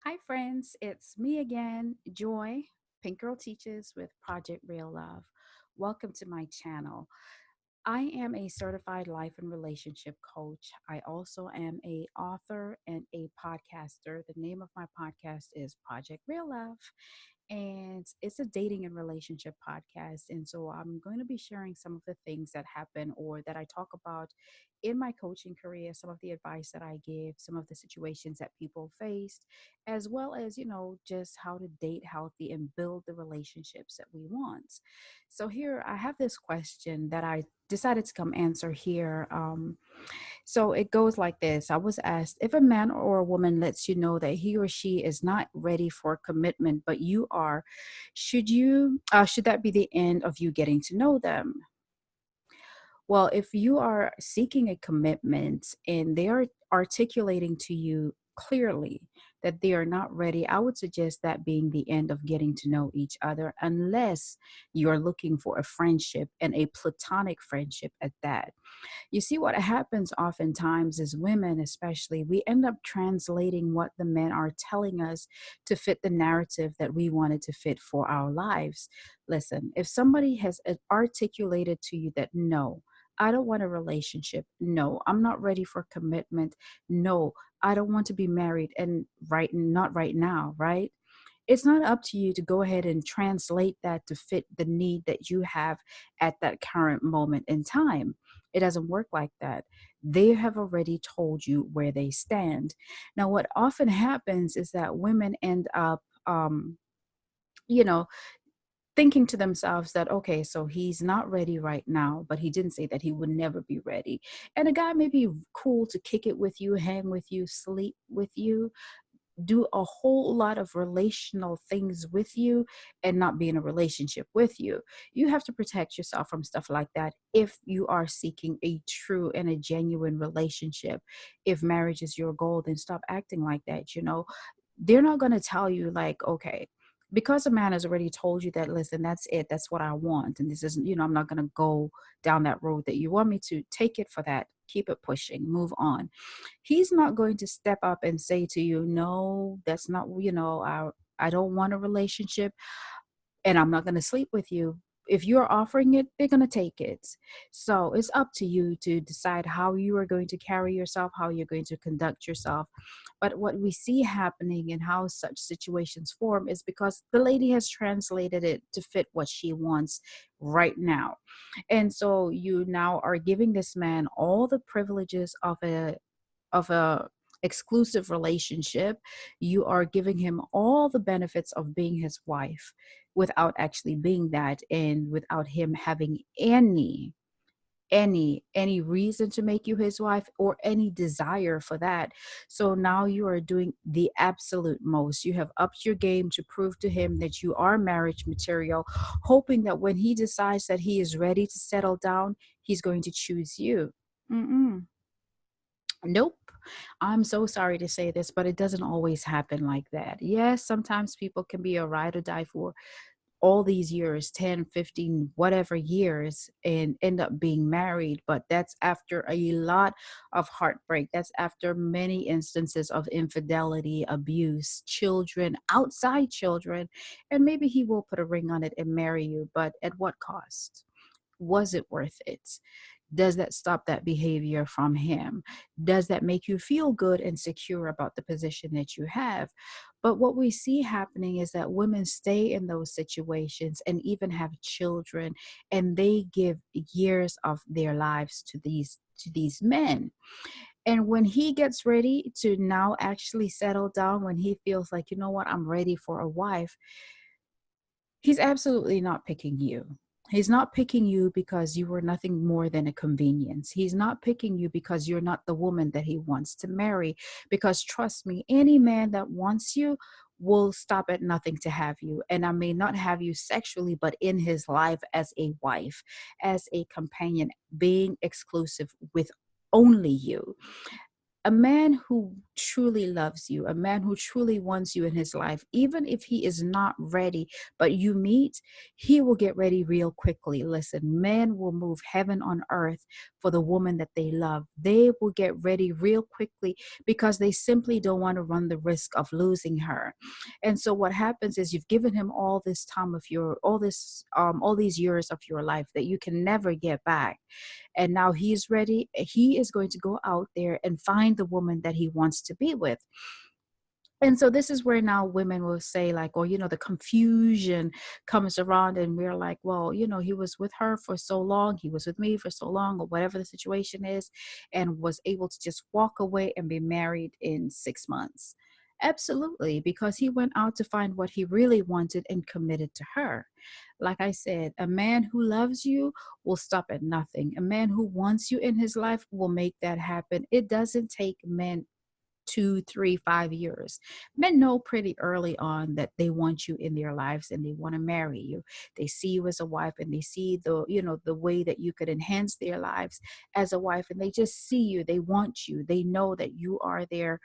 Hi, friends. It's me again, Joy, Pink Girl Teaches with Project Real Love. Welcome to my channel. I am a certified life and relationship coach. I also am a author and a podcaster. The name of my podcast is Project Real Love, and it's a dating and relationship podcast. And so I'm going to be sharing some of the things that happen or that I talk about in my coaching career, some of the advice that I give, some of the situations that people faced, as well as, just how to date healthy and build the relationships that we want. So here I have this question that I decided to come answer here. So it goes like this. I was asked, if a man or a woman lets you know that he or she is not ready for commitment, but you are, should that be the end of you getting to know them? Well, if you are seeking a commitment and they are articulating to you clearly that they are not ready, I would suggest that being the end of getting to know each other, unless you're looking for a friendship and a platonic friendship at that. You see, what happens oftentimes is women, especially, we end up translating what the men are telling us to fit the narrative that we wanted to fit for our lives. Listen, if somebody has articulated to you that no, I don't want a relationship. No, I'm not ready for commitment. No, I don't want to be married and not right now, right? It's not up to you to go ahead and translate that to fit the need that you have at that current moment in time. It doesn't work like that. They have already told you where they stand. Now, what often happens is that women end up, you know, thinking to themselves that, okay, so he's not ready right now, but he didn't say that he would never be ready. And a guy may be cool to kick it with you, hang with you, sleep with you, do a whole lot of relational things with you and not be in a relationship with you. You have to protect yourself from stuff like that if you are seeking a true and a genuine relationship. If marriage is your goal, then stop acting like that. They're not going to tell you, like, okay, because a man has already told you that, listen, that's it, that's what I want, and this isn't, I'm not going to go down that road that you want me to. Take it for that, keep it pushing, move on. He's not going to step up and say to you, no, that's not, I don't want a relationship and I'm not going to sleep with you. If you're offering it, they're going to take it. So it's up to you to decide how you are going to carry yourself, how you're going to conduct yourself. But what we see happening and how such situations form is because the lady has translated it to fit what she wants right now. And so you now are giving this man all the privileges of a exclusive relationship. You are giving him all the benefits of being his wife without actually being that, and without him having any reason to make you his wife or any desire for that. So now you are doing the absolute most. You have upped your game to prove to him that you are marriage material, hoping that when he decides that he is ready to settle down, he's going to choose you. Mm-mm. Nope. I'm so sorry to say this, but it doesn't always happen like that. Yes, sometimes people can be a ride or die for all these years, 10, 15, whatever years, and end up being married. But that's after a lot of heartbreak. That's after many instances of infidelity, abuse, children, outside children. And maybe he will put a ring on it and marry you, but at what cost? Was it worth it? Does that stop that behavior from him? Does that make you feel good and secure about the position that you have? But what we see happening is that women stay in those situations and even have children, and they give years of their lives to these men. And when he gets ready to now actually settle down, when he feels like, you know what, I'm ready for a wife, he's absolutely not picking you. He's not picking you because you were nothing more than a convenience. He's not picking you because you're not the woman that he wants to marry. Because trust me, any man that wants you will stop at nothing to have you. And I may not have you sexually, but in his life as a wife, as a companion, being exclusive with only you. A man who truly loves you, a man who truly wants you in his life, even if he is not ready, but you meet, he will get ready real quickly. Listen, men will move heaven on earth for the woman that they love. They will get ready real quickly because they simply don't want to run the risk of losing her. And so what happens is you've given him all this time of your all these years of your life that you can never get back, and now he's ready. He is going to go out there and find the woman that he wants to be with. And so this is where now women will say, like, oh, the confusion comes around, and we're like, well, he was with her for so long, he was with me for so long, or whatever the situation is, and was able to just walk away and be married in 6 months. Absolutely, because he went out to find what he really wanted and committed to her. Like I said, a man who loves you will stop at nothing. A man who wants you in his life will make that happen. It doesn't take men 2, 3, 5 years. Men know pretty early on that they want you in their lives and they want to marry you. They see you as a wife, and they see the way that you could enhance their lives as a wife, and they just see you. They want you. They know that you are their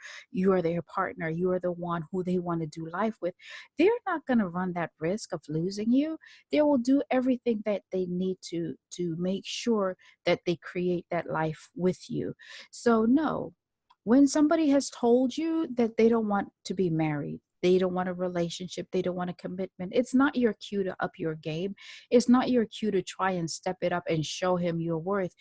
partner. You are the one who they want to do life with. They're not going to run that risk of losing you. They will do everything that they need to make sure that they create that life with you. So no, when somebody has told you that they don't want to be married, they don't want a relationship, they don't want a commitment, it's not your cue to up your game. It's not your cue to try and step it up and show him your worth.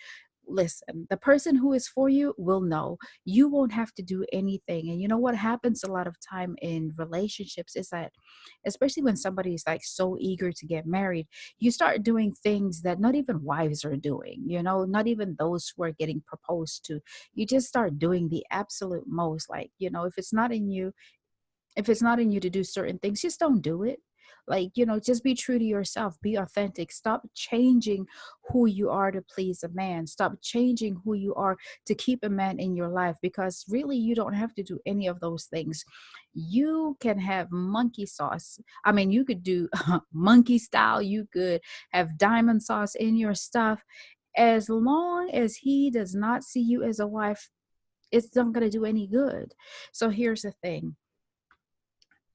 Listen, the person who is for you will know. You won't have to do anything. And you know what happens a lot of time in relationships is that, especially when somebody is like so eager to get married, you start doing things that not even wives are doing, not even those who are getting proposed to. You just start doing the absolute most. Like, if it's not in you to do certain things, just don't do it. Like, just be true to yourself, be authentic, stop changing who you are to please a man, stop changing who you are to keep a man in your life, because really you don't have to do any of those things. You can have monkey sauce. I mean, you could do monkey style, you could have diamond sauce in your stuff. As long as he does not see you as a wife, it's not going to do any good. So here's the thing: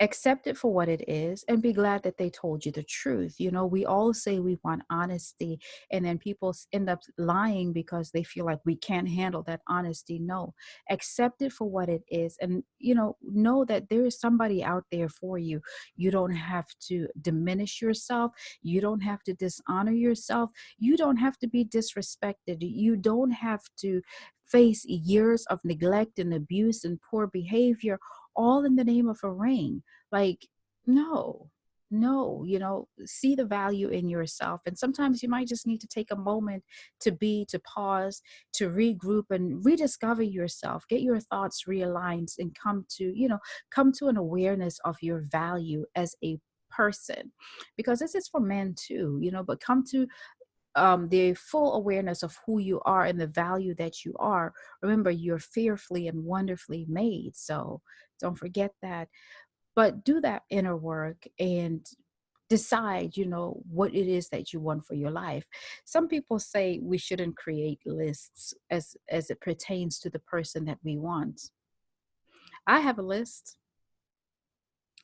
accept it for what it is and be glad that they told you the truth. We all say we want honesty, and then people end up lying because they feel like we can't handle that honesty. No, accept it for what it is, and know that there is somebody out there for you. You don't have to diminish yourself. You don't have to dishonor yourself. You don't have to be disrespected. You don't have to face years of neglect and abuse and poor behavior, all in the name of a ring. Like, no, no, see the value in yourself. And sometimes you might just need to take a moment to pause, to regroup and rediscover yourself, get your thoughts realigned, and come to an awareness of your value as a person. Because this is for men too, but come to the full awareness of who you are and the value that you are. Remember, you're fearfully and wonderfully made. So don't forget that. But do that inner work and decide, what it is that you want for your life. Some people say we shouldn't create lists as it pertains to the person that we want. I have a list.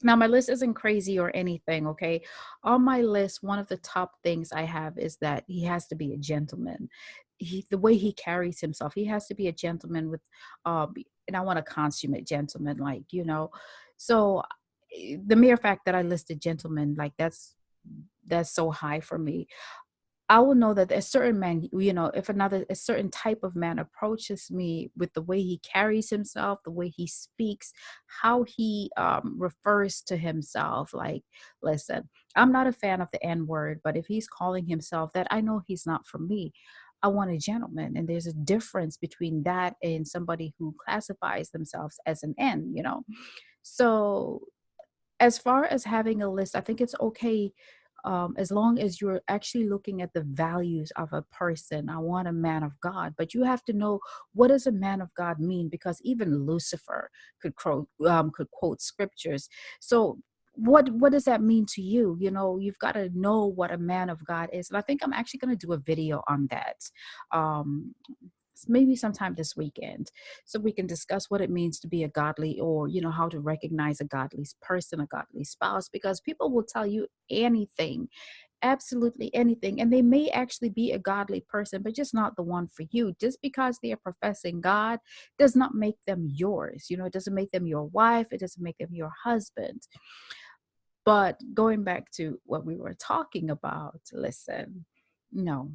Now, my list isn't crazy or anything, okay? On my list, one of the top things I have is that he has to be a gentleman. The way he carries himself, he has to be a gentleman with, and I want a consummate gentleman, like, So the mere fact that I listed gentleman, like that's so high for me. I will know that a certain man, if a certain type of man approaches me with the way he carries himself, the way he speaks, how he refers to himself. Like, listen, I'm not a fan of the N word, but if he's calling himself that, I know he's not for me. I want a gentleman. And there's a difference between that and somebody who classifies themselves as an N. So as far as having a list, I think it's okay, as long as you're actually looking at the values of a person. I want a man of God, but you have to know, what does a man of God mean? Because even Lucifer could quote scriptures. So what does that mean to you? You've got to know what a man of God is, and I think I'm actually going to do a video on that. Um, maybe sometime this weekend, so we can discuss what it means to be a godly, or how to recognize a godly person, a godly spouse, because people will tell you anything, absolutely anything, and they may actually be a godly person, but just not the one for you. Just because they are professing God does not make them yours. It doesn't make them your wife, it doesn't make them your husband. But going back to what we were talking about, listen, no,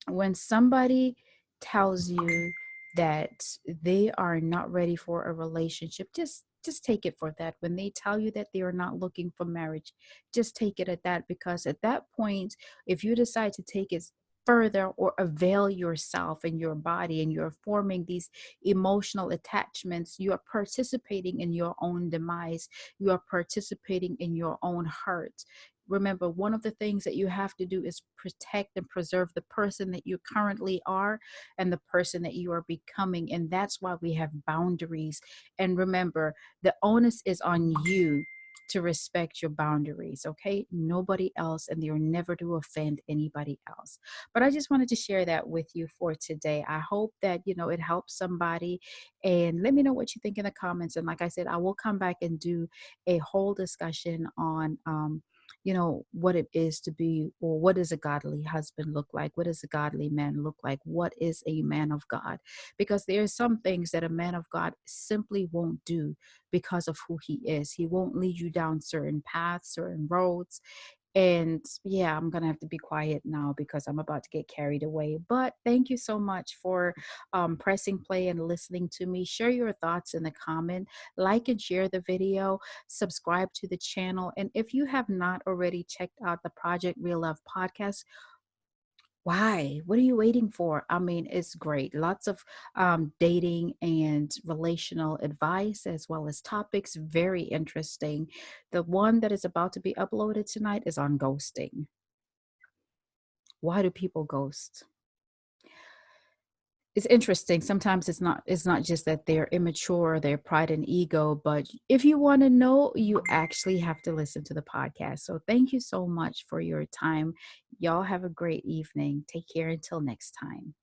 when somebody tells you that they are not ready for a relationship, just take it for that. When they tell you that they are not looking for marriage, just take it at that, because at that point, if you decide to take it further or avail yourself and your body, and you're forming these emotional attachments, you are participating in your own demise, you are participating in your own hurt. Remember, one of the things that you have to do is protect and preserve the person that you currently are and the person that you are becoming. And that's why we have boundaries. And remember, the onus is on you to respect your boundaries, okay? Nobody else, and you're never to offend anybody else. But I just wanted to share that with you for today. I hope that, it helps somebody. And let me know what you think in the comments. And like I said, I will come back and do a whole discussion on, what it is to be, or what does a godly husband look like? What does a godly man look like? What is a man of God? Because there are some things that a man of God simply won't do because of who he is. He won't lead you down certain paths, certain roads. And yeah, I'm going to have to be quiet now because I'm about to get carried away. But thank you so much for pressing play and listening to me. Share your thoughts in the comment, like and share the video, subscribe to the channel. And if you have not already checked out the Project Real Love podcast, why? What are you waiting for? I mean, it's great. Lots of dating and relational advice, as well as topics. Very interesting. The one that is about to be uploaded tonight is on ghosting. Why do people ghost? It's interesting. Sometimes it's not just that they're immature, their pride and ego, but if you want to know, you actually have to listen to the podcast. So thank you so much for your time. Y'all have a great evening. Take care until next time.